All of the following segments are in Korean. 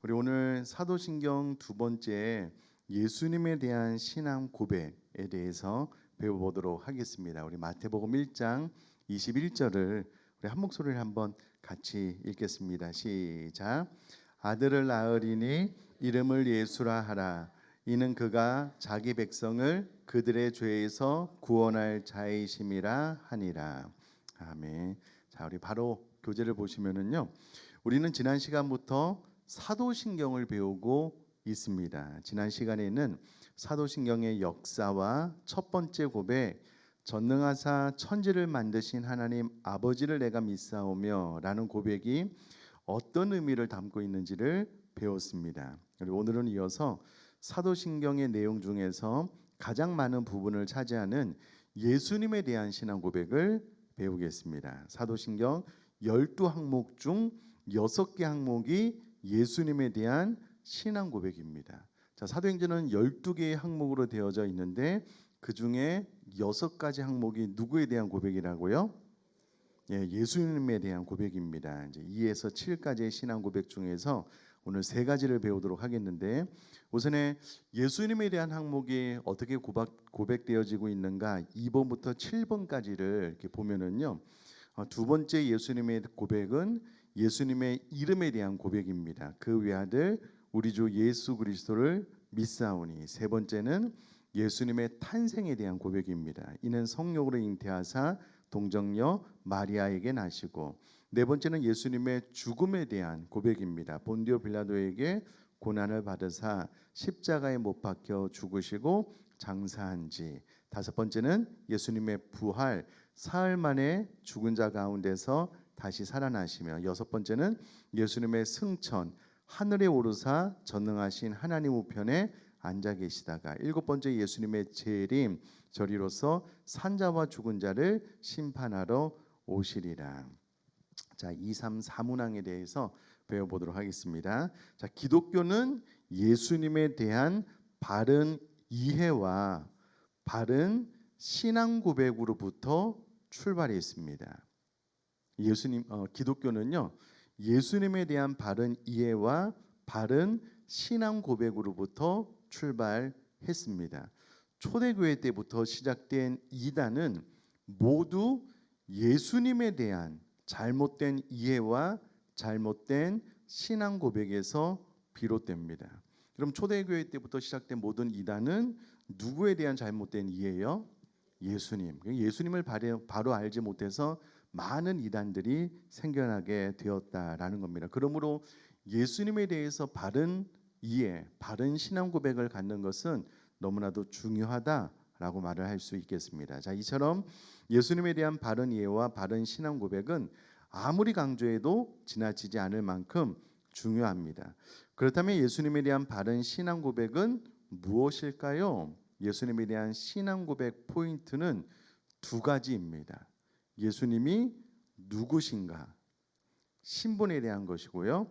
우리 오늘 사도신경 두 번째 예수님에 대한 신앙 고백에 대해서 배워보도록 하겠습니다. 우리 마태복음 1장 21절을 우리 한 목소리를 한번 같이 읽겠습니다. 시작. 아들을 낳으리니 이름을 예수라 하라. 이는 그가 자기 백성을 그들의 죄에서 구원할 자이심이라 하니라. 아멘. 자, 우리 바로 교재를 보시면은요. 우리는 지난 시간부터 사도신경을 배우고 있습니다. 지난 시간에는 사도신경의 역사와 첫 번째 고백, 전능하사 천지를 만드신 하나님 아버지를 내가 믿사오며 라는 고백이 어떤 의미를 담고 있는지를 배웠습니다. 그리고 오늘은 이어서 사도신경의 내용 중에서 가장 많은 부분을 차지하는 예수님에 대한 신앙 고백을 배우겠습니다. 사도신경 12항목 중 6개 항목이 예수님에 대한 신앙 고백입니다. 자, 사도행전은 12개의 항목으로 되어져 있는데 그 중에 6가지 항목이 누구에 대한 고백이라고요? 예수님에 대한 고백입니다. 이제 2에서 7까지의 신앙 고백 중에서 오늘 3가지를 배우도록 하겠는데, 우선에 예수님에 대한 항목이 어떻게 고백되어지고 있는가 2번부터 7번까지를 이렇게 보면은요. 두 번째 예수님의 고백은 예수님의 이름에 대한 고백입니다. 그 외아들 우리 주 예수 그리스도를 믿사오니. 세 번째는 예수님의 탄생에 대한 고백입니다. 이는 성령으로 잉태하사 동정녀 마리아에게 나시고. 네 번째는 예수님의 죽음에 대한 고백입니다. 본디오 빌라도에게 고난을 받으사 십자가에 못 박혀 죽으시고 장사한 지. 다섯 번째는 예수님의 부활, 사흘 만에 죽은 자 가운데서 다시 살아나시며. 여섯 번째는 예수님의 승천, 하늘에 오르사 전능하신 하나님 우편에 앉아 계시다가. 일곱 번째 예수님의 재림, 저리로서 산자와 죽은 자를 심판하러 오시리라. 자, 2, 3, 4문항에 대해서 배워보도록 하겠습니다. 자, 기독교는 예수님에 대한 바른 이해와 바른 신앙 고백으로부터 출발했습니다. 기독교는요, 예수님에 대한 바른 이해와 바른 신앙 고백으로부터 출발했습니다. 초대교회 때부터 시작된 이단은 모두 예수님에 대한 잘못된 이해와 잘못된 신앙 고백에서 비롯됩니다. 그럼 초대교회 때부터 시작된 모든 이단은 누구에 대한 잘못된 이해요? 예수님. 예수님을 바로 알지 못해서 많은 이단들이 생겨나게 되었다라는 겁니다. 그러므로 예수님에 대해서 바른 이해, 바른 신앙 고백을 갖는 것은 너무나도 중요하다라고 말을 할 수 있겠습니다. 자, 이처럼 예수님에 대한 바른 이해와 바른 신앙 고백은 아무리 강조해도 지나치지 않을 만큼 중요합니다. 그렇다면 예수님에 대한 바른 신앙 고백은 무엇일까요? 예수님에 대한 신앙 고백 포인트는 2가지입니다. 예수님이 누구신가? 신분에 대한 것이고요.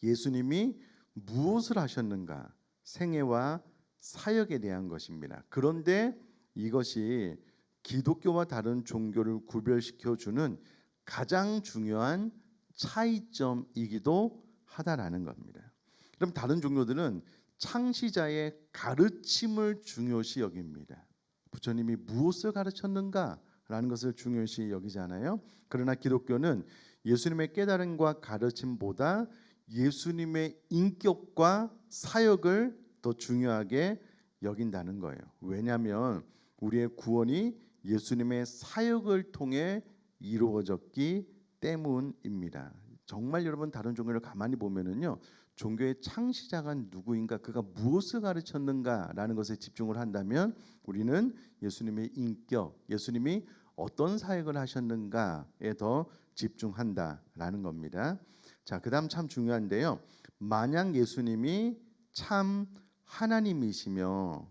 예수님이 무엇을 하셨는가? 생애와 사역에 대한 것입니다. 그런데 이것이 기독교와 다른 종교를 구별시켜 주는 가장 중요한 차이점이기도 하다라는 겁니다. 그럼 다른 종교들은 창시자의 가르침을 중요시 여깁니다. 부처님이 무엇을 가르쳤는가라는 것을 중요시 여기잖아요. 그러나 기독교는 예수님의 깨달음과 가르침보다 예수님의 인격과 사역을 더 중요하게 여긴다는 거예요. 왜냐하면 우리의 구원이 예수님의 사역을 통해 이루어졌기 때문입니다. 정말 여러분 다른 종교를 가만히 보면은요, 종교의 창시자가 누구인가, 그가 무엇을 가르쳤는가라는 것에 집중을 한다면 우리는 예수님의 인격, 예수님이 어떤 사역을 하셨는가에 더 집중한다라는 겁니다. 자, 그다음 참 중요한데요. 만약 예수님이 참 하나님이시며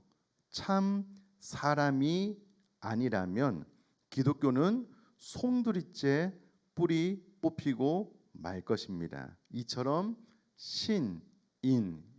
참 사람이 아니라면 기독교는 송두리째 뿌리 뽑히고 말 것입니다. 이처럼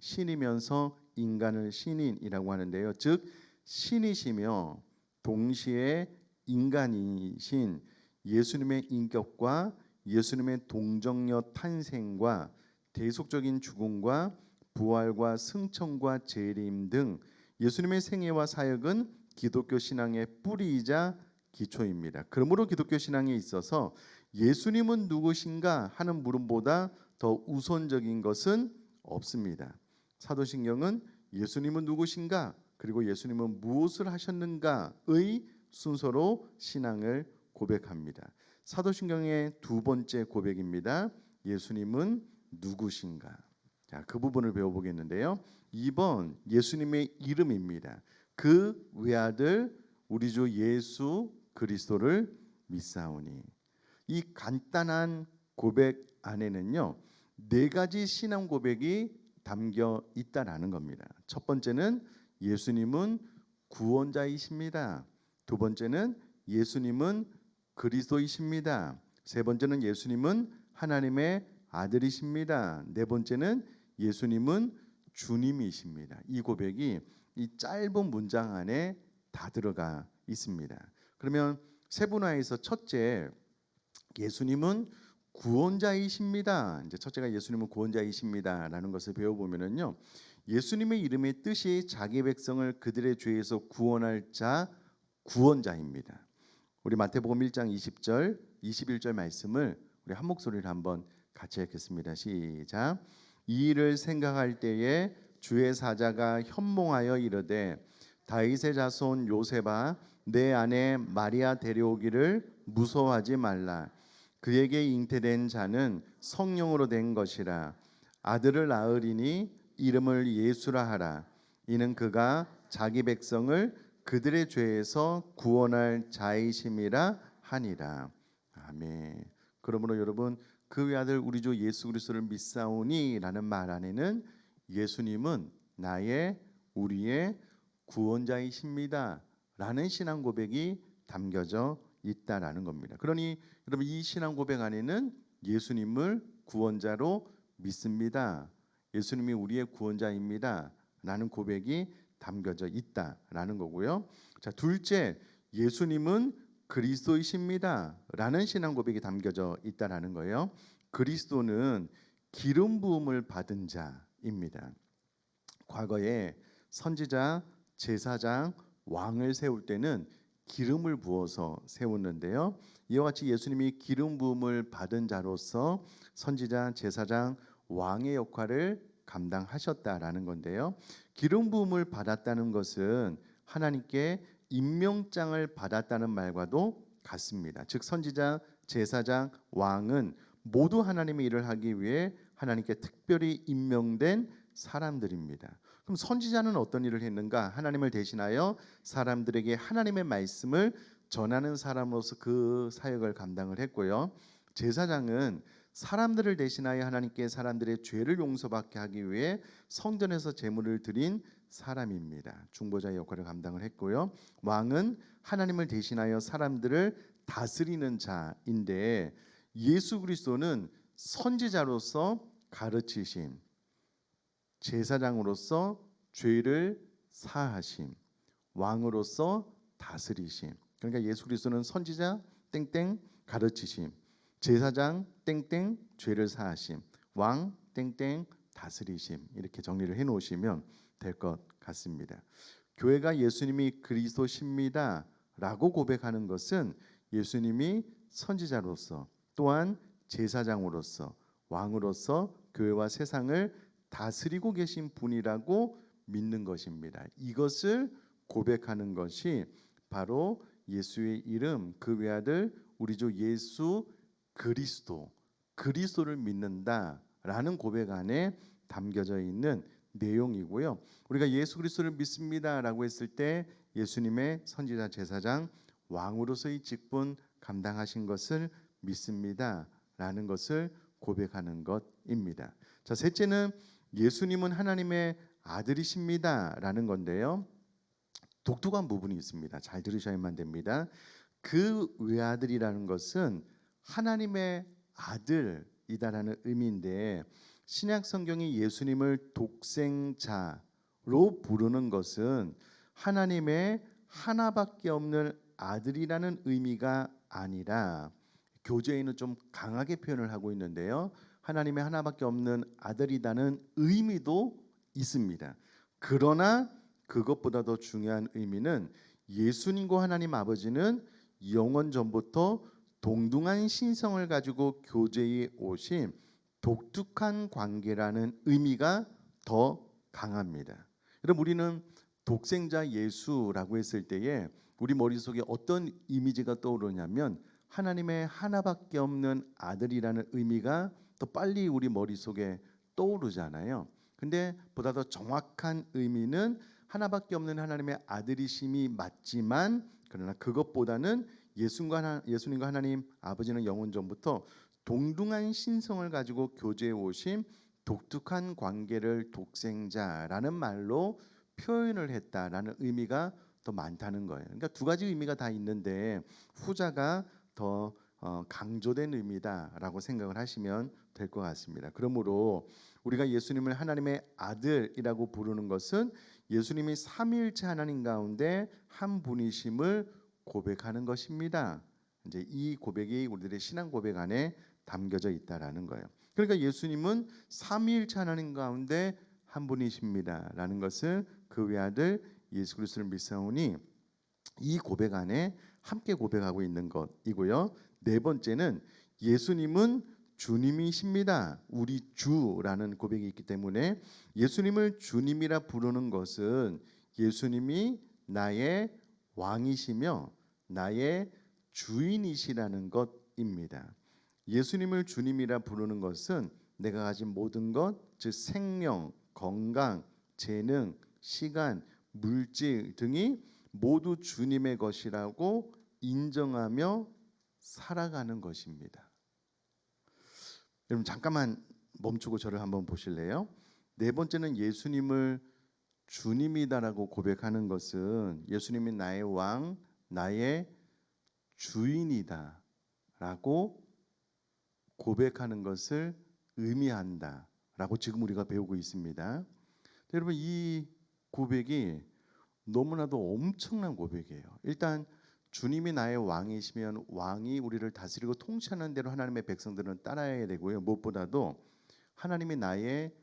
신이면서 인간을 신인이라고 하는데요. 즉 신이시며 동시에 인간이신 예수님의 인격과 예수님의 동정녀 탄생과 대속적인 죽음과 부활과 승천과 재림 등 예수님의 생애와 사역은 기독교 신앙의 뿌리이자 기초입니다. 그러므로 기독교 신앙에 있어서 예수님은 누구신가 하는 물음보다 더 우선적인 것은 없습니다. 사도신경은 예수님은 누구신가 그리고 예수님은 무엇을 하셨는가의 순서로 신앙을 고백합니다. 사도신경의 두 번째 고백입니다. 예수님은 누구신가? 자, 그 부분을 배워보겠는데요. 2번 예수님의 이름입니다. 그 외아들 우리 주 예수 그리스도를 믿사오니. 이 간단한 고백 안에는요, 네 가지 신앙 고백이 담겨 있다라는 겁니다. 첫 번째는 예수님은 구원자이십니다. 두 번째는 예수님은 그리스도이십니다. 세 번째는 예수님은 하나님의 아들이십니다. 네 번째는 예수님은 주님이십니다. 이 고백이 이 짧은 문장 안에 다 들어가 있습니다. 그러면 세분화해서 첫째, 예수님은 구원자이십니다. 이제 첫째가 예수님은 구원자이십니다라는 것을 배워보면은요, 예수님의 이름의 뜻이 자기 백성을 그들의 죄에서 구원할 자, 구원자입니다. 우리 마태복음 1장 20절, 21절 말씀을 우리 한 목소리를 한번 같이 읽겠습니다. 시작. 이 일을 생각할 때에 주의 사자가 현몽하여 이르되 다윗의 자손 요셉아 내 아내 마리아 데려오기를 무서워하지 말라. 그에게 잉태된 자는 성령으로 된 것이라. 아들을 낳으리니 이름을 예수라 하라. 이는 그가 자기 백성을 그들의 죄에서 구원할 자이심이라 하니라. 아멘. 그러므로 여러분 그 외아들 우리 주 예수 그리스도를 믿사오니라는 말 안에는 예수님은 나의 우리의 구원자이십니다 라는 신앙 고백이 담겨져 있다라는 겁니다. 그러니 여러분 이 신앙 고백 안에는 예수님을 구원자로 믿습니다. 예수님이 우리의 구원자입니다 라는 고백이 담겨져 있다라는 거고요. 자, 둘째, 예수님은 그리스도이십니다 라는 신앙 고백이 담겨져 있다라는 거예요. 그리스도는 기름 부음을 받은 자입니다. 과거에 선지자, 제사장, 왕을 세울 때는 기름을 부어서 세웠는데요. 이와 같이 예수님이 기름 부음을 받은 자로서 선지자, 제사장, 왕의 역할을 감당하셨다라는 건데요. 기름 부음을 받았다는 것은 하나님께 임명장을 받았다는 말과도 같습니다. 즉 선지자, 제사장, 왕은 모두 하나님의 일을 하기 위해 하나님께 특별히 임명된 사람들입니다. 그럼 선지자는 어떤 일을 했는가? 하나님을 대신하여 사람들에게 하나님의 말씀을 전하는 사람으로서 그 사역을 감당을 했고요. 제사장은 사람들을 대신하여 하나님께 사람들의 죄를 용서받게 하기 위해 성전에서 제물을 드린 사람입니다. 중보자의 역할을 감당을 했고요. 왕은 하나님을 대신하여 사람들을 다스리는 자인데 예수 그리스도는 선지자로서 가르치심, 제사장으로서 죄를 사하심, 왕으로서 다스리심. 그러니까 예수 그리스도는 선지자 땡땡 가르치심, 제사장 땡땡 죄를 사하심, 왕 땡땡 다스리심. 이렇게 정리를 해 놓으시면 될 것 같습니다. 교회가 예수님이 그리스도십니다 라고 고백하는 것은 예수님이 선지자로서 또한 제사장으로서 왕으로서 교회와 세상을 다스리고 계신 분이라고 믿는 것입니다. 이것을 고백하는 것이 바로 예수의 이름 그 외아들 우리 주 예수 그리스도를 믿는다라는 고백 안에 담겨져 있는 내용이고요. 우리가 예수 그리스도를 믿습니다라고 했을 때 예수님의 선지자, 제사장, 왕으로서의 직분 감당하신 것을 믿습니다라는 것을 고백하는 것입니다. 자, 셋째는 예수님은 하나님의 아들이십니다라는 건데요. 독특한 부분이 있습니다. 잘 들으셔야만 됩니다. 그 외아들이라는 것은 하나님의 아들이다라는 의미인데 신약 성경이 예수님을 독생자로 부르는 것은 하나님의 하나밖에 없는 아들이라는 의미가 아니라 교재에는 좀 강하게 표현을 하고 있는데요. 하나님의 하나밖에 없는 아들이라는 의미도 있습니다. 그러나 그것보다 더 중요한 의미는 예수님과 하나님 아버지는 영원 전부터 동등한 신성을 가지고 교제해 오신 독특한 관계라는 의미가 더 강합니다. 여러분, 우리는 독생자 예수라고 했을 때에 우리 머릿속에 어떤 이미지가 떠오르냐면 하나님의 하나밖에 없는 아들이라는 의미가 더 빨리 우리 머릿속에 떠오르잖아요. 근데 보다 더 정확한 의미는 하나밖에 없는 하나님의 아들이심이 맞지만, 그러나 그것보다는 예수님과 하나님 아버지는 영원 전부터 동등한 신성을 가지고 교제해 오신 독특한 관계를 독생자라는 말로 표현을 했다라는 의미가 더 많다는 거예요. 그러니까 두 가지 의미가 다 있는데 후자가 더 강조된 의미다라고 생각을 하시면 될 것 같습니다. 그러므로 우리가 예수님을 하나님의 아들이라고 부르는 것은 예수님이 삼위일체 하나님 가운데 한 분이심을 고백하는 것입니다. 이제 이 고백이 우리들의 신앙 고백 안에 담겨져 있다라는 거예요. 그러니까 예수님은 삼위일체 하나님 가운데 한 분이십니다라는 것을 그 외아들 예수 그리스도를 믿사오니 이 고백 안에 함께 고백하고 있는 것이고요. 네 번째는 예수님은 주님이십니다. 우리 주라는 고백이 있기 때문에 예수님을 주님이라 부르는 것은 예수님이 나의 왕이시며 나의 주인이시라는 것입니다. 예수님을 주님이라 부르는 것은 내가 가진 모든 것, 즉 생명, 건강, 재능, 시간, 물질 등이 모두 주님의 것이라고 인정하며 살아가는 것입니다. 여러분 잠깐만 멈추고 저를 한번 보실래요? 네 번째는 예수님을 주님이다라고 고백하는 것은 예수님이 나의 왕, 나의 주인이다라고 고백하는 것을 의미한다라고 지금 우리가 배우고 있습니다. 여러분 이 고백이 너무나도 엄청난 고백이에요. 일단 주님이 나의 왕이시면 왕이 우리를 다스리고 통치하는 대로 하나님의 백성들은 따라야 되고요. 무엇보다도 하나님이 나의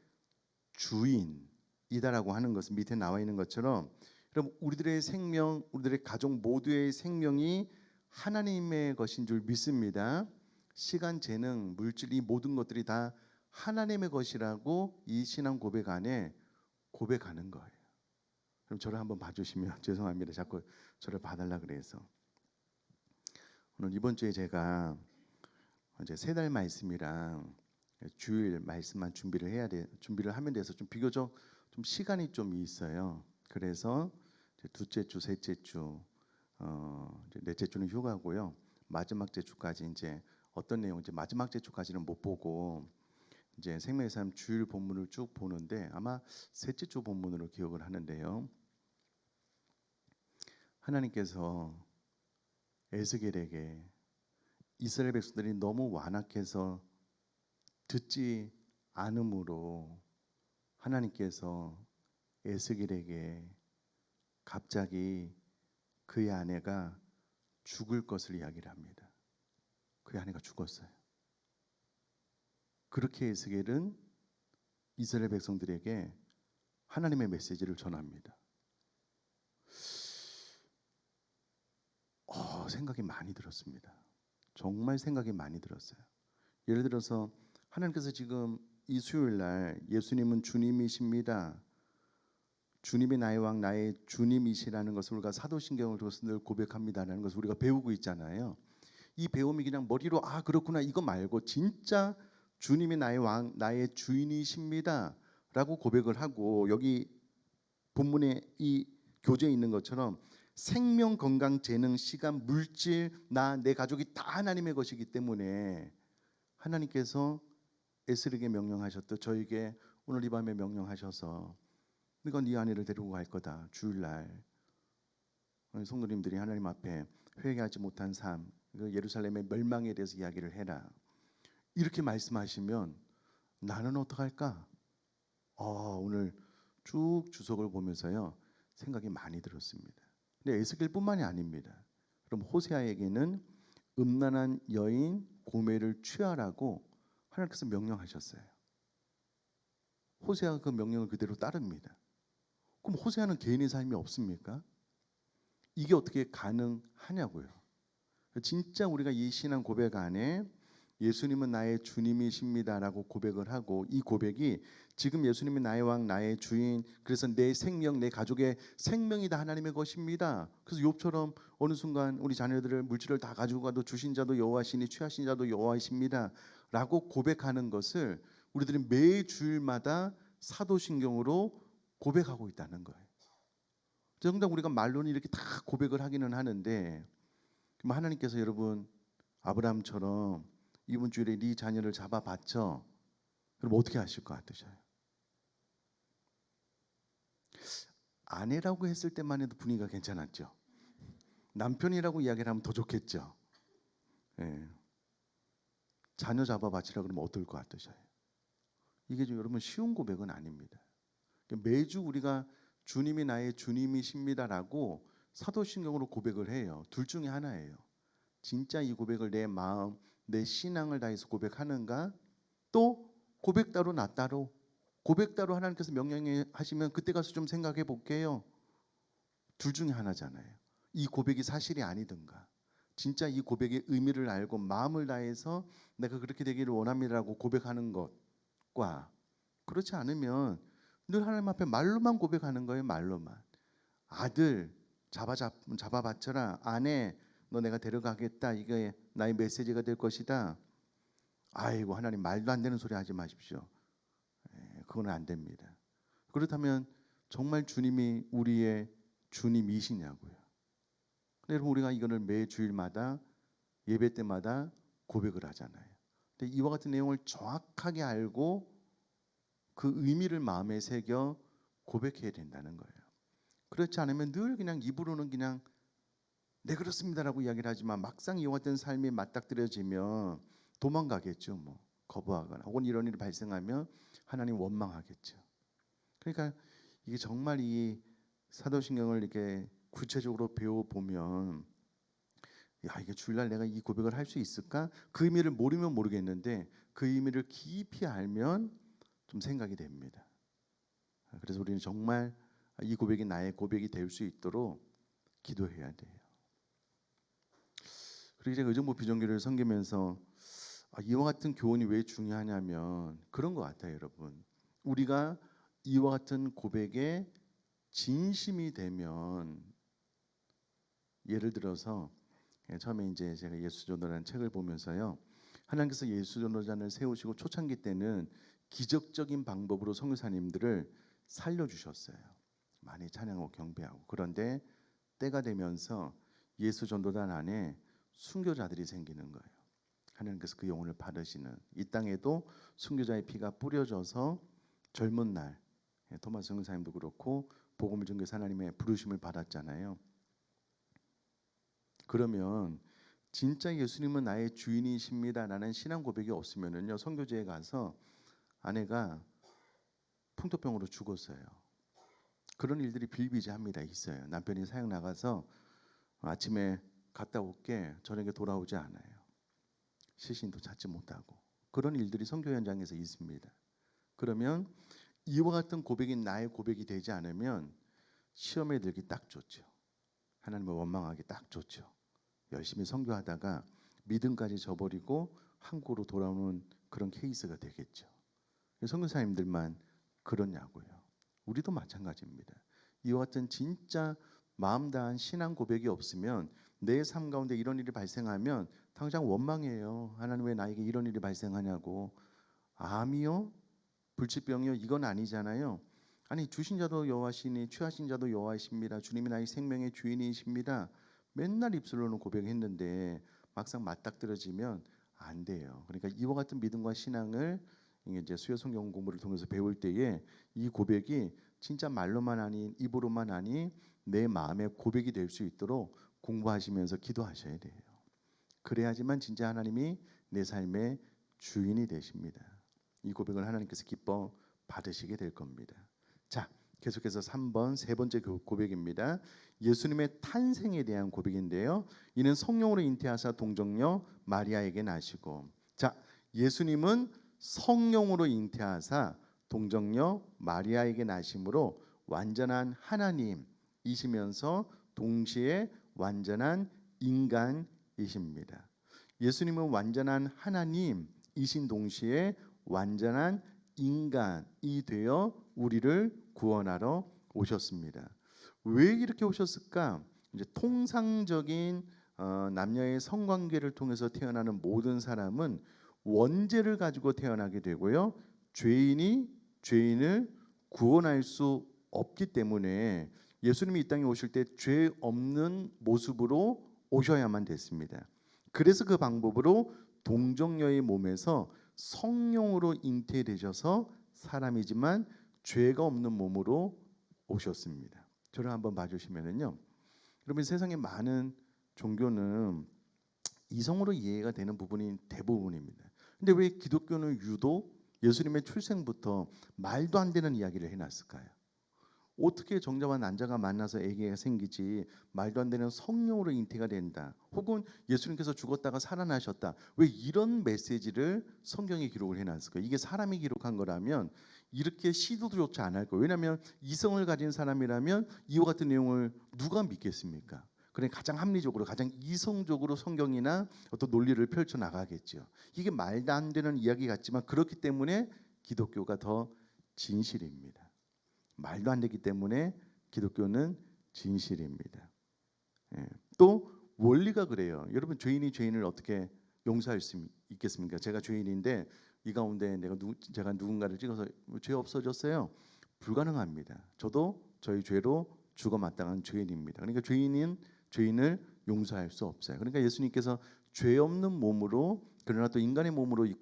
주인이다라고 하는 것은 밑에 나와 있는 것처럼 여러분 우리들의 생명, 우리들의 가족 모두의 생명이 하나님의 것인 줄 믿습니다. 시간, 재능, 물질 이 모든 것들이 다 하나님의 것이라고 이 신앙 고백 안에 고백하는 거예요. 그럼 저를 한번 봐주시면 죄송합니다. 자꾸 저를 봐달라 그래서. 오늘 이번 주에 제가 이제 세 달 말씀이랑 주일 말씀만 준비를 하면 돼서 좀 비교적 좀 시간이 좀 있어요. 그래서 이제 둘째 주, 셋째 주, 이제 넷째 주는 휴가고요. 마지막 주까지 이제 어떤 내용 이제 마지막 주까지는 못 보고 이제 생명의 삶 주일 본문을 쭉 보는데 아마 셋째 주 본문으로 기억을 하는데요. 하나님께서 에스겔에게 이스라엘 백성들이 너무 완악해서 듣지 않으므로 하나님께서 에스겔에게 갑자기 그의 아내가 죽을 것을 이야기를 합니다. 그의 아내가 죽었어요. 그렇게 에스겔은 이스라엘 백성들에게 하나님의 메시지를 전합니다. 생각이 많이 들었습니다. 정말 생각이 많이 들었어요. 예를 들어서 하나님께서 지금 이 수요일 날 예수님은 주님이십니다. 주님이 나의 왕, 나의 주님이시라는 것을 우리가 사도신경을 통해서 늘 고백합니다라는 것을 우리가 배우고 있잖아요. 이 배움이 그냥 머리로 그렇구나 이거 말고 진짜 주님이 나의 왕, 나의 주인이십니다라고 고백을 하고 여기 본문에 이 교재에 있는 것처럼 생명, 건강, 재능, 시간, 물질, 내 가족이 다 하나님의 것이기 때문에 하나님께서 에스겔에게 명령하셨듯 저에게 오늘 이 밤에 명령하셔서 네가 네 아내를 데리고 갈 거다. 주일날 성도님들이 하나님 앞에 회개하지 못한 삶, 예루살렘의 멸망에 대해서 이야기를 해라. 이렇게 말씀하시면 나는 어떡할까? 오늘 쭉 주석을 보면서요 생각이 많이 들었습니다. 근데 에스겔뿐만이 아닙니다. 그럼 호세아에게는 음란한 여인 고멜을 취하라고 하나님께서 명령하셨어요. 호세아가 그 명령을 그대로 따릅니다. 그럼 호세아는 개인의 삶이 없습니까? 이게 어떻게 가능하냐고요. 진짜 우리가 이 신앙 고백 안에 예수님은 나의 주님이십니다라고 고백을 하고, 이 고백이 지금 예수님이 나의 왕, 나의 주인, 그래서 내 생명, 내 가족의 생명이 다 하나님의 것입니다. 그래서 욥처럼 어느 순간 우리 자녀들을 물질을 다 가지고 가도 주신 자도 여호와시니 취하신 자도 여호와이십니다 라고 고백하는 것을 우리들이 매 주일마다 사도신경으로 고백하고 있다는 거예요. 정작 우리가 말로는 이렇게 다 고백을 하기는 하는데, 그럼 하나님께서 여러분 아브라함처럼 이번 주일에 네 자녀를 잡아 바쳐, 그럼 어떻게 하실 것 같으셔요? 아내라고 했을 때만 해도 분위기가 괜찮았죠. 남편이라고 이야기를 하면 더 좋겠죠. 예. 자녀 잡아 바치라 그러면 어떨 것 같으셔요? 이게 좀 여러분 쉬운 고백은 아닙니다. 매주 우리가 주님이 나의 주님이십니다라고 사도신경으로 고백을 해요. 둘 중에 하나예요. 진짜 이 고백을 내 마음, 내 신앙을 다해서 고백하는가? 또 고백 따로 나 따로, 고백 따로 하나님께서 명령하시면 그때 가서 좀 생각해 볼게요. 둘 중에 하나잖아요. 이 고백이 사실이 아니든가, 진짜 이 고백의 의미를 알고 마음을 다해서 내가 그렇게 되기를 원합니다라고 고백하는 것과, 그렇지 않으면 늘 하나님 앞에 말로만 고백하는 거예요. 말로만. 아들 잡아 바쳐라, 아내 너 내가 데려가겠다, 이게 나의 메시지가 될 것이다. 아이고 하나님, 말도 안 되는 소리 하지 마십시오. 그건 안 됩니다. 그렇다면 정말 주님이 우리의 주님이시냐고요. 여러분 우리가 이거를 매 주일마다 예배 때마다 고백을 하잖아요. 근데 이와 같은 내용을 정확하게 알고 그 의미를 마음에 새겨 고백해야 된다는 거예요. 그렇지 않으면 늘 그냥 입으로는 그냥 네 그렇습니다라고 이야기를 하지만 막상 이와 같은 삶이 맞닥뜨려지면 도망가겠죠. 뭐 거부하거나 혹은 이런 일이 발생하면 하나님 원망하겠죠. 그러니까 이게 정말 이 사도신경을 이렇게 구체적으로 배워보면, 야 이게 주일날 내가 이 고백을 할 수 있을까? 그 의미를 모르면 모르겠는데 그 의미를 깊이 알면 좀 생각이 됩니다. 그래서 우리는 정말 이 고백이 나의 고백이 될 수 있도록 기도해야 돼요. 그리고 제가 의정부 비전교회를 섬기면서 이와 같은 교훈이 왜 중요하냐면 그런 것 같아요, 여러분. 우리가 이와 같은 고백에 진심이 되면, 예를 들어서 처음에 이제 제가 예수전도라는 책을 보면서요, 하나님께서 예수전도자를 세우시고 초창기 때는 기적적인 방법으로 선교사님들을 살려주셨어요. 많이 찬양하고 경배하고. 그런데 때가 되면서 예수전도단 안에 순교자들이 생기는 거예요. 하나님께서 그 영혼을 받으시는, 이 땅에도 순교자의 피가 뿌려져서 젊은 날 토마스 선교사님도 그렇고 복음을 전개해서 하나님의 부르심을 받았잖아요. 그러면 진짜 예수님은 나의 주인이십니다라는 신앙 고백이 없으면은요, 선교지에 가서 아내가 풍토병으로 죽었어요. 그런 일들이 비일비재합니다. 있어요. 남편이 사역 나가서 아침에 갔다 올게 저녁에 돌아오지 않아요. 시신도 찾지 못하고, 그런 일들이 선교 현장에서 있습니다. 그러면 이와 같은 고백이 나의 고백이 되지 않으면 시험에 들기 딱 좋죠. 하나님을 원망하기 딱 좋죠. 열심히 선교하다가 믿음까지 저버리고 한국으로 돌아오는 그런 케이스가 되겠죠. 선교사님들만 그러냐고요. 우리도 마찬가지입니다. 이와 같은 진짜 마음 다한 신앙 고백이 없으면 내 삶 가운데 이런 일이 발생하면 당장 원망해요. 하나님 왜 나에게 이런 일이 발생하냐고. 암이요? 불치병이요? 이건 아니잖아요. 아니 주신 자도 여호와시니 취하신 자도 여호와이십니다. 주님이 나의 생명의 주인이십니다. 맨날 입술로는 고백했는데 막상 맞닥뜨려지면 안 돼요. 그러니까 이와 같은 믿음과 신앙을 이제 수요 성경 공부를 통해서 배울 때에 이 고백이 진짜 말로만 아닌 입으로만 아닌 내 마음의 고백이 될 수 있도록 공부하시면서 기도하셔야 돼요. 그래야지만 진짜 하나님이 내 삶의 주인이 되십니다. 이 고백을 하나님께서 기뻐 받으시게 될 겁니다. 자, 계속해서 3번 세 번째 고백입니다. 예수님의 탄생에 대한 고백인데요. 이는 성령으로 잉태하사 동정녀 마리아에게 나시고. 자, 예수님은 성령으로 잉태하사 동정녀 마리아에게 나심으로 완전한 하나님이시면서 동시에 완전한 인간이십니다. 예수님은 완전한 하나님이신 동시에 완전한 인간이 되어 우리를 구원하러 오셨습니다. 왜 이렇게 오셨을까? 이제 통상적인 남녀의 성관계를 통해서 태어나는 모든 사람은 원죄를 가지고 태어나게 되고요. 죄인이 죄인을 구원할 수 없기 때문에 예수님이 이 땅에 오실 때 죄 없는 모습으로 오셔야만 됐습니다. 그래서 그 방법으로 동정녀의 몸에서 성령으로 잉태되셔서 사람이지만 죄가 없는 몸으로 오셨습니다. 저를 한번 봐주시면은요. 여러분 세상에 많은 종교는 이성으로 이해가 되는 부분이 대부분입니다. 근데 왜 기독교는 유독 예수님의 출생부터 말도 안 되는 이야기를 해놨을까요? 어떻게 정자와 난자가 만나서 아기가 생기지 말도 안 되는 성령으로 잉태가 된다. 혹은 예수님께서 죽었다가 살아나셨다. 왜 이런 메시지를 성경에 기록을 해놨을까요? 이게 사람이 기록한 거라면 이렇게 시도조차 안 할 거예요. 왜냐하면 이성을 가진 사람이라면 이와 같은 내용을 누가 믿겠습니까? 그래 가장 합리적으로 가장 이성적으로 성경이나 어떤 논리를 펼쳐 나가겠죠. 이게 말도 안 되는 이야기 같지만 그렇기 때문에 기독교가 더 진실입니다. 말도 안 되기 때문에 기독교는 진실입니다. 예. 또 원리가 그래요. 여러분 죄인이 죄인을 어떻게 용서할 수 있겠습니까? 제가 죄인인데 이 가운데 제가 누군가를 찍어서 죄 없어졌어요. 불가능합니다. 저도 저희 죄로 죽어 마땅한 죄인입니다. 그러니까 죄인은 죄인을 용서할 수 없어요. 그러니까 예수님께서 죄 없는 몸으로 그러나 또 인간의 몸으로 이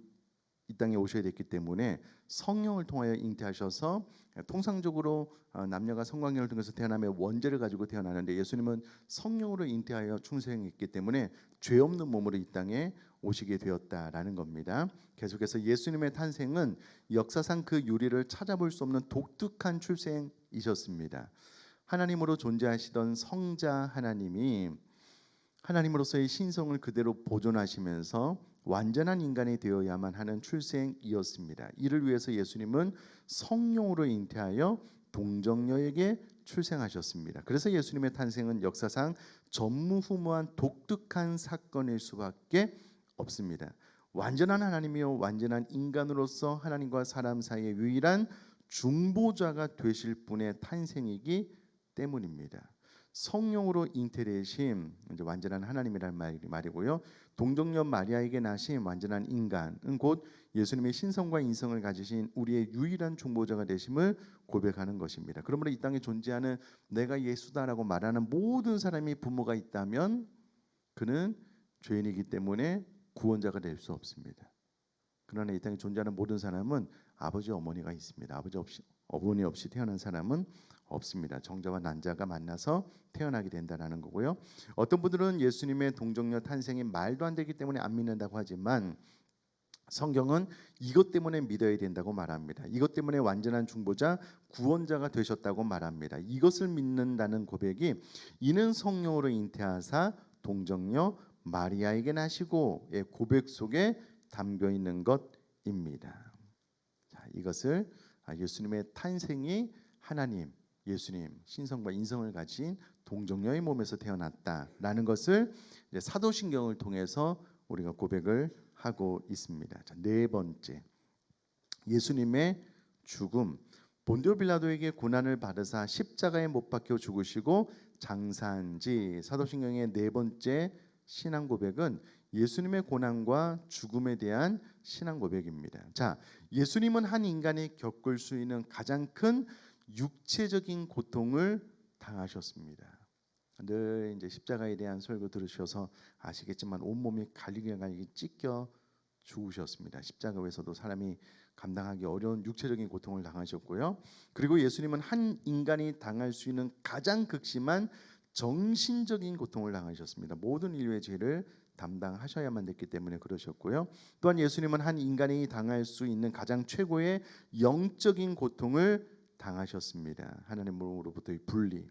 땅에 오셔야 됐기 때문에 성령을 통하여 잉태하셔서 통상적으로 남녀가 성관계를 통해서 태어나면 원죄를 가지고 태어나는데 예수님은 성령으로 잉태하여 충성했기 때문에 죄 없는 몸으로 이 땅에 오시게 되었다라는 겁니다. 계속해서 예수님의 탄생은 역사상 그 유리를 찾아볼 수 없는 독특한 출생이셨습니다. 하나님으로 존재하시던 성자 하나님이 하나님으로서의 신성을 그대로 보존하시면서 완전한 인간이 되어야만 하는 출생이었습니다. 이를 위해서 예수님은 성령으로 잉태하여 동정녀에게 출생하셨습니다. 그래서 예수님의 탄생은 역사상 전무후무한 독특한 사건일 수밖에 없습니다. 완전한 하나님이요 완전한 인간으로서 하나님과 사람 사이의 유일한 중보자가 되실 분의 탄생이기 때문입니다. 성령으로 잉태되신 이제 완전한 하나님이라는 말이고요. 동정녀 마리아에게 나신 완전한 인간은 곧 예수님의 신성과 인성을 가지신 우리의 유일한 중보자가 되심을 고백하는 것입니다. 그러므로 이 땅에 존재하는 내가 예수다라고 말하는 모든 사람이 부모가 있다면 그는 죄인이기 때문에 구원자가 될 수 없습니다. 그러나 이 땅에 존재하는 모든 사람은 아버지 어머니가 있습니다. 아버지 없이 어머니 없이 태어난 사람은 없습니다. 정자와 난자가 만나서 태어나게 된다는 거고요. 어떤 분들은 예수님의 동정녀 탄생이 말도 안 되기 때문에 안 믿는다고 하지만 성경은 이것 때문에 믿어야 된다고 말합니다. 이것 때문에 완전한 중보자, 구원자가 되셨다고 말합니다. 이것을 믿는다는 고백이 이는 성령으로 잉태하사 동정녀 마리아에게 나시고의 고백 속에 담겨 있는 것입니다. 자, 이것을 예수님의 탄생이 하나님, 예수님 신성과 인성을 가진 동정녀의 몸에서 태어났다라는 것을 이제 사도신경을 통해서 우리가 고백을 하고 있습니다. 자, 네 번째, 예수님의 죽음. 본디오 빌라도에게 고난을 받으사 십자가에 못 박혀 죽으시고 장사한 지. 사도신경의 네 번째 신앙 고백은 예수님의 고난과 죽음에 대한 신앙 고백입니다. 자, 예수님은 한 인간이 겪을 수 있는 가장 큰 육체적인 고통을 당하셨습니다. 늘 이제 십자가에 대한 설교 들으셔서 아시겠지만 온몸이 갈리게 찢겨 죽으셨습니다. 십자가에서도 사람이 감당하기 어려운 육체적인 고통을 당하셨고요. 그리고 예수님은 한 인간이 당할 수 있는 가장 극심한 정신적인 고통을 당하셨습니다. 모든 인류의 죄를 담당하셔야만 됐기 때문에 그러셨고요. 또한 예수님은 한 인간이 당할 수 있는 가장 최고의 영적인 고통을 당하셨습니다. 하나님으로부터의 분리.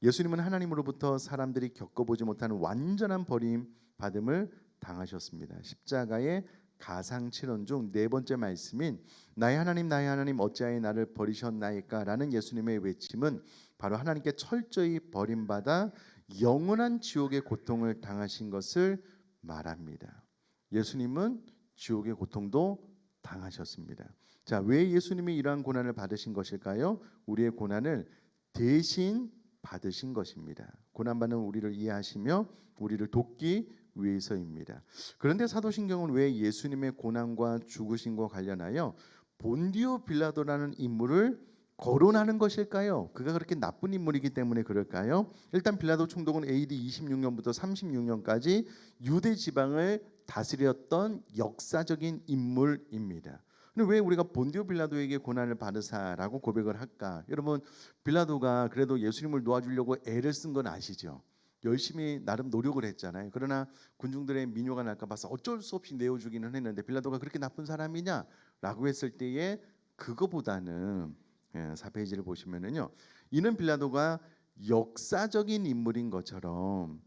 예수님은 하나님으로부터 사람들이 겪어보지 못하는 완전한 버림받음을 당하셨습니다. 십자가에 가상칠언 중 네 번째 말씀인 나의 하나님 어찌하여 나를 버리셨나이까 라는 예수님의 외침은 바로 하나님께 철저히 버림받아 영원한 지옥의 고통을 당하신 것을 말합니다. 예수님은 지옥의 고통도 당하셨습니다. 자, 왜 예수님이 이러한 고난을 받으신 것일까요? 우리의 고난을 대신 받으신 것입니다. 고난받는 우리를 이해하시며 우리를 돕기 위해서입니다. 그런데 사도신경은 왜 예수님의 고난과 죽으심과 관련하여 본디오 빌라도라는 인물을 거론하는 것일까요? 그가 그렇게 나쁜 인물이기 때문에 그럴까요? 일단 빌라도 총독은 AD 26년부터 36년까지 유대 지방을 다스렸던 역사적인 인물입니다. 근데 왜 우리가 본디오 빌라도에게 고난을 받으사라고 고백을 할까? 여러분, 빌라도가 그래도 예수님을 놓아주려고 애를 쓴 건 아시죠? 열심히 나름 노력을 했잖아요. 그러나 군중들의 민요가 날까 봐서 어쩔 수 없이 내어주기는 했는데 빌라도가 그렇게 나쁜 사람이냐라고 했을 때에 그거보다는 4페이지를 보시면은요. 이는 빌라도가 역사적인 인물인 것처럼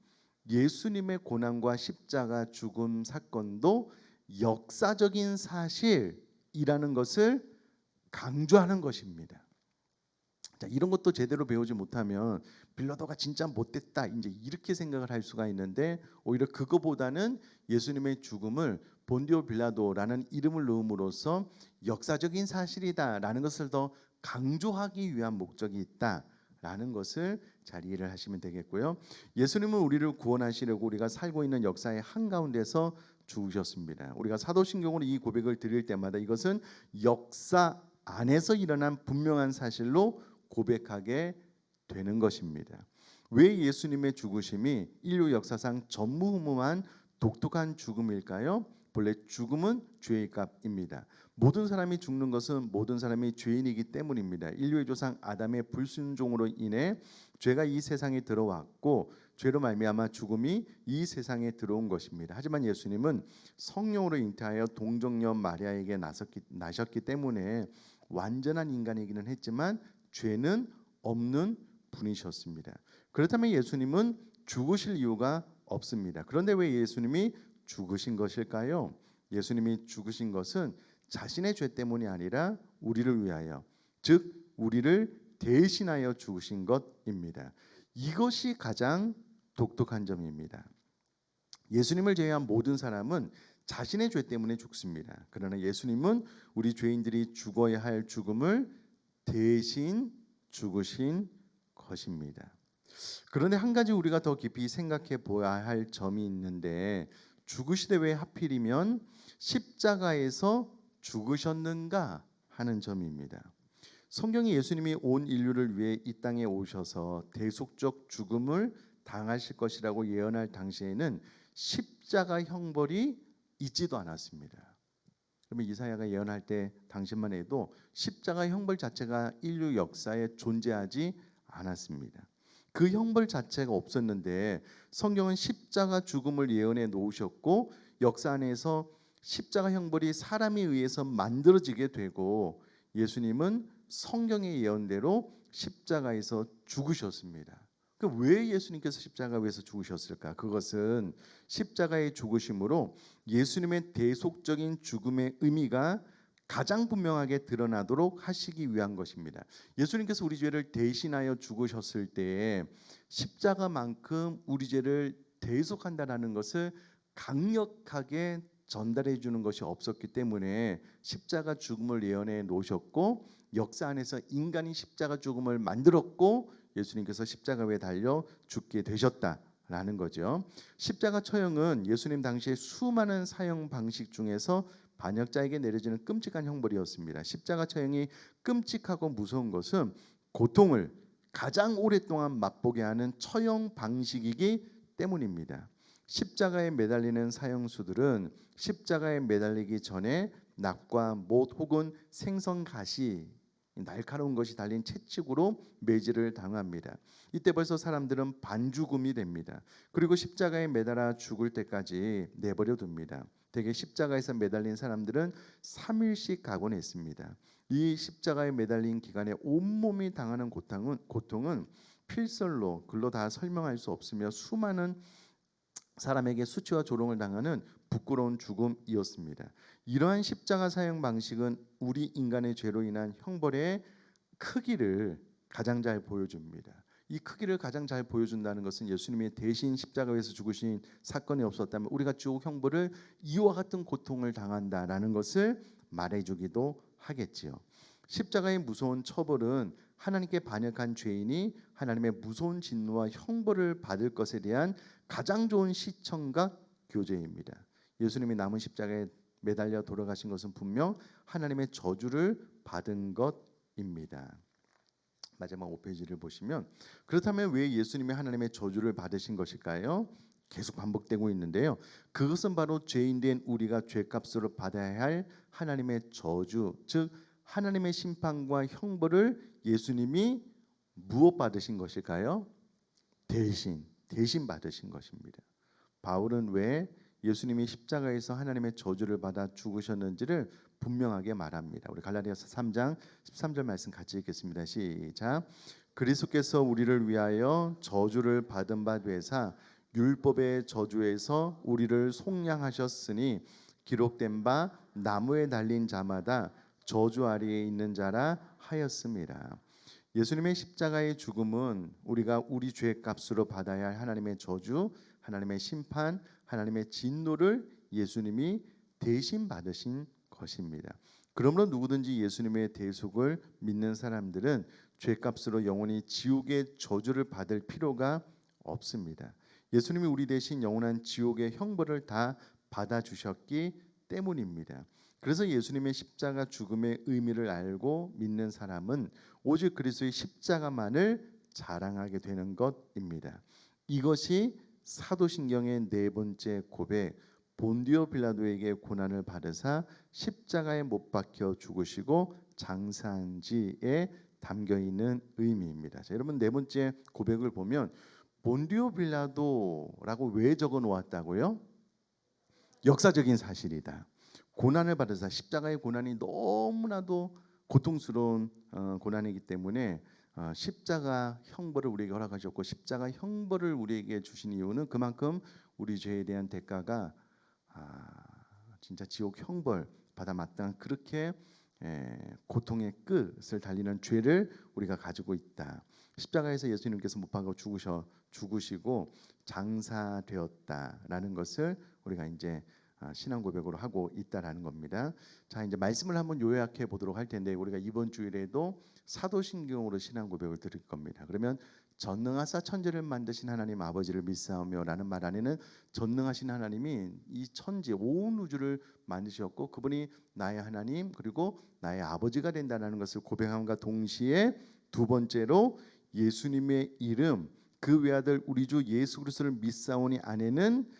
예수님의 고난과 십자가 죽음 사건도 역사적인 사실이라는 것을 강조하는 것입니다. 자, 이런 것도 제대로 배우지 못하면 빌라도가 진짜 못됐다 이제 이렇게 생각을 할 수가 있는데 오히려 그거보다는 예수님의 죽음을 본디오 빌라도라는 이름을 넣음으로써 역사적인 사실이다라는 것을 더 강조하기 위한 목적이 있다라는 것을 잘 이해를 하시면 되겠고요. 예수님은 우리를 구원하시려고 우리가 살고 있는 역사의 한가운데서 죽으셨습니다. 우리가 사도신경으로 이 고백을 드릴 때마다 이것은 역사 안에서 일어난 분명한 사실로 고백하게 되는 것입니다. 왜 예수님의 죽으심이 인류 역사상 전무후무한 독특한 죽음일까요? 본래 죽음은 죄의 값입니다. 모든 사람이 죽는 것은 모든 사람이 죄인이기 때문입니다. 인류의 조상 아담의 불순종으로 인해 죄가 이 세상에 들어왔고 죄로 말미암아 죽음이 이 세상에 들어온 것입니다. 하지만 예수님은 성령으로 잉태하여 동정녀 마리아에게 나셨기 때문에 완전한 인간이기는 했지만 죄는 없는 분이셨습니다. 그렇다면 예수님은 죽으실 이유가 없습니다. 그런데 왜 예수님이 죽으신 것일까요? 예수님이 죽으신 것은 자신의 죄 때문이 아니라 우리를 위하여, 즉 우리를 대신하여 죽으신 것입니다. 이것이 가장 독특한 점입니다. 예수님을 제외한 모든 사람은 자신의 죄 때문에 죽습니다. 그러나 예수님은 우리 죄인들이 죽어야 할 죽음을 대신 죽으신 것입니다. 그런데 한 가지 우리가 더 깊이 생각해 보아야 할 점이 있는데 죽으시되 왜 하필이면 십자가에서 죽으셨는가 하는 점입니다. 성경이 예수님이 온 인류를 위해 이 땅에 오셔서 대속적 죽음을 당하실 것이라고 예언할 당시에는 십자가 형벌이 있지도 않았습니다. 그러면 이사야가 예언할 때 당시만 해도 십자가 형벌 자체가 인류 역사에 존재하지 않았습니다. 그 형벌 자체가 없었는데 성경은 십자가 죽음을 예언해 놓으셨고 역사 안에서 십자가 형벌이 사람에 의해서 만들어지게 되고 예수님은 성경의 예언대로 십자가에서 죽으셨습니다. 왜 예수님께서 십자가 위에서 죽으셨을까? 그것은 십자가의 죽으심으로 예수님의 대속적인 죽음의 의미가 가장 분명하게 드러나도록 하시기 위한 것입니다. 예수님께서 우리 죄를 대신하여 죽으셨을 때 십자가만큼 우리 죄를 대속한다라는 것을 강력하게 전달해 주는 것이 없었기 때문에 십자가 죽음을 예언해 놓으셨고 역사 안에서 인간이 십자가 죽음을 만들었고 예수님께서 십자가 위에 달려 죽게 되셨다라는 거죠. 십자가 처형은 예수님 당시에 수많은 사형 방식 중에서 반역자에게 내려지는 끔찍한 형벌이었습니다. 십자가 처형이 끔찍하고 무서운 것은 고통을 가장 오랫동안 맛보게 하는 처형 방식이기 때문입니다. 십자가에 매달리는 사형수들은 십자가에 매달리기 전에 낙과 못 혹은 생선 가시 날카로운 것이 달린 채찍으로 매질을 당합니다. 이때 벌써 사람들은 반죽음이 됩니다. 그리고 십자가에 매달아 죽을 때까지 내버려 둡니다. 대개 십자가에서 매달린 사람들은 3일씩 가곤 했습니다. 이 십자가에 매달린 기간에 온몸이 당하는 고통은 필설로 글로 다 설명할 수 없으며 수많은 사람에게 수치와 조롱을 당하는 부끄러운 죽음이었습니다. 이러한 십자가 사형 방식은 우리 인간의 죄로 인한 형벌의 크기를 가장 잘 보여줍니다. 이 크기를 가장 잘 보여준다는 것은 예수님이 대신 십자가에서 죽으신 사건이 없었다면 우리가 지옥 형벌을 이와 같은 고통을 당한다라는 것을 말해주기도 하겠지요. 십자가의 무서운 처벌은 하나님께 반역한 죄인이 하나님의 무서운 진노와 형벌을 받을 것에 대한 가장 좋은 시청각 교재입니다. 예수님이 남은 십자가에 매달려 돌아가신 것은 분명 하나님의 저주를 받은 것입니다. 마지막 5페이지를 보시면 그렇다면 왜 예수님이 하나님의 저주를 받으신 것일까요? 계속 반복되고 있는데요. 그것은 바로 죄인 된 우리가 죄값으로 받아야 할 하나님의 저주, 즉 하나님의 심판과 형벌을 예수님이 무엇 받으신 것일까요? 대신 받으신 것입니다. 바울은 왜 예수님이 십자가에서 하나님의 저주를 받아 죽으셨는지를 분명하게 말합니다. 우리 갈라디아서 3장 13절 말씀 같이 읽겠습니다. 시작. 그리스도께서 우리를 위하여 저주를 받은 바 되사 율법의 저주에서 우리를 속량하셨으니 기록된 바 나무에 달린 자마다 저주 아래에 있는 자라 하였습니다. 예수님의 십자가의 죽음은 우리가 우리 죄의 값으로 받아야 할 하나님의 저주, 하나님의 심판, 하나님의 진노를 예수님이 대신 받으신 것입니다. 그러므로 누구든지 예수님의 대속을 믿는 사람들은 죄값으로 영원히 지옥의 저주를 받을 필요가 없습니다. 예수님이 우리 대신 영원한 지옥의 형벌을 다 받아주셨기 때문입니다. 그래서 예수님의 십자가 죽음의 의미를 알고 믿는 사람은 오직 그리스도의 십자가만을 자랑하게 되는 것입니다. 이것이 사도신경의 네 번째 고백, 본디오 빌라도에게 고난을 받으사 십자가에 못 박혀 죽으시고 장사한 지에 담겨 있는 의미입니다. 자, 여러분 네 번째 고백을 보면 본디오 빌라도라고 왜 적어 놓았다고요? 역사적인 사실이다. 고난을 받으사 십자가의 고난이 너무나도 고통스러운 고난이기 때문에 십자가 형벌을 우리에게 허락하셨고 십자가 형벌을 우리에게 주신 이유는 그만큼 우리 죄에 대한 대가가 진짜 지옥 형벌 받아 마땅한 그렇게 고통의 끝을 달리는 죄를 우리가 가지고 있다. 십자가에서 예수님께서 못 박아 죽으시고 장사되었다라는 것을 우리가 이제 신앙 고백으로 하고 있다라는 겁니다. 자, 이제 말씀을 한번 요약해 보도록 할 텐데 우리가 이번 주일에도 사도신경으로 신앙 고백을 드릴 겁니다. 그러면 전능하사 천지를 만드신 하나님 아버지를 믿사오며라는 말 안에는 전능하신 하나님이 이 천지 온 우주를 만드셨고 그분이 나의 하나님 그리고 나의 아버지가 된다는 것을 고백함과 동시에 두 번째로 예수님의 이름 그 외아들 우리 주 예수 그리스도를 믿사오니 안에는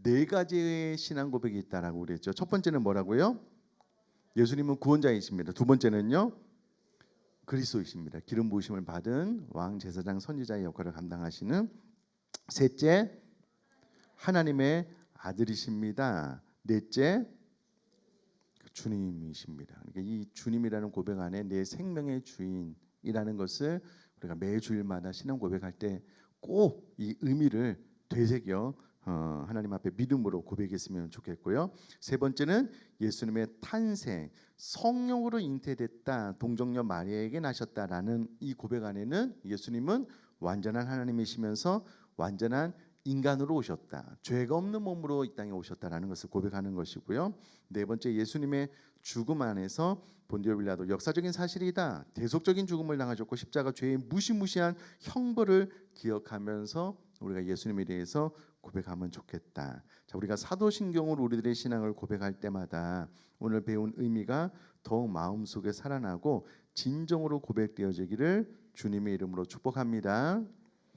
네 가지의 신앙 고백이 있다라고 그랬죠. 첫 번째는 뭐라고요? 예수님은 구원자이십니다. 두 번째는요, 그리스도이십니다. 기름 부으심을 받은 왕 제사장 선지자의 역할을 감당하시는. 셋째, 하나님의 아들이십니다. 넷째, 주님이십니다. 그러니까 이 주님이라는 고백 안에 내 생명의 주인이라는 것을 우리가 매주일마다 신앙 고백할 때 꼭 이 의미를 되새겨 하나님 앞에 믿음으로 고백했으면 좋겠고요. 세 번째는 예수님의 탄생, 성령으로 잉태됐다, 동정녀 마리아에게 나셨다라는 이 고백 안에는 예수님은 완전한 하나님이시면서 완전한 인간으로 오셨다, 죄가 없는 몸으로 이 땅에 오셨다라는 것을 고백하는 것이고요. 네 번째, 예수님의 죽음 안에서 본디오 빌라도 역사적인 사실이다, 대속적인 죽음을 당하셨고 십자가 죄의 무시무시한 형벌을 기억하면서 우리가 예수님에 대해서 고백하면 좋겠다. 자, 우리가 사도신경으로 우리들의 신앙을 고백할 때마다 오늘 배운 의미가 더욱 마음속에 살아나고 진정으로 고백되어지기를 주님의 이름으로 축복합니다.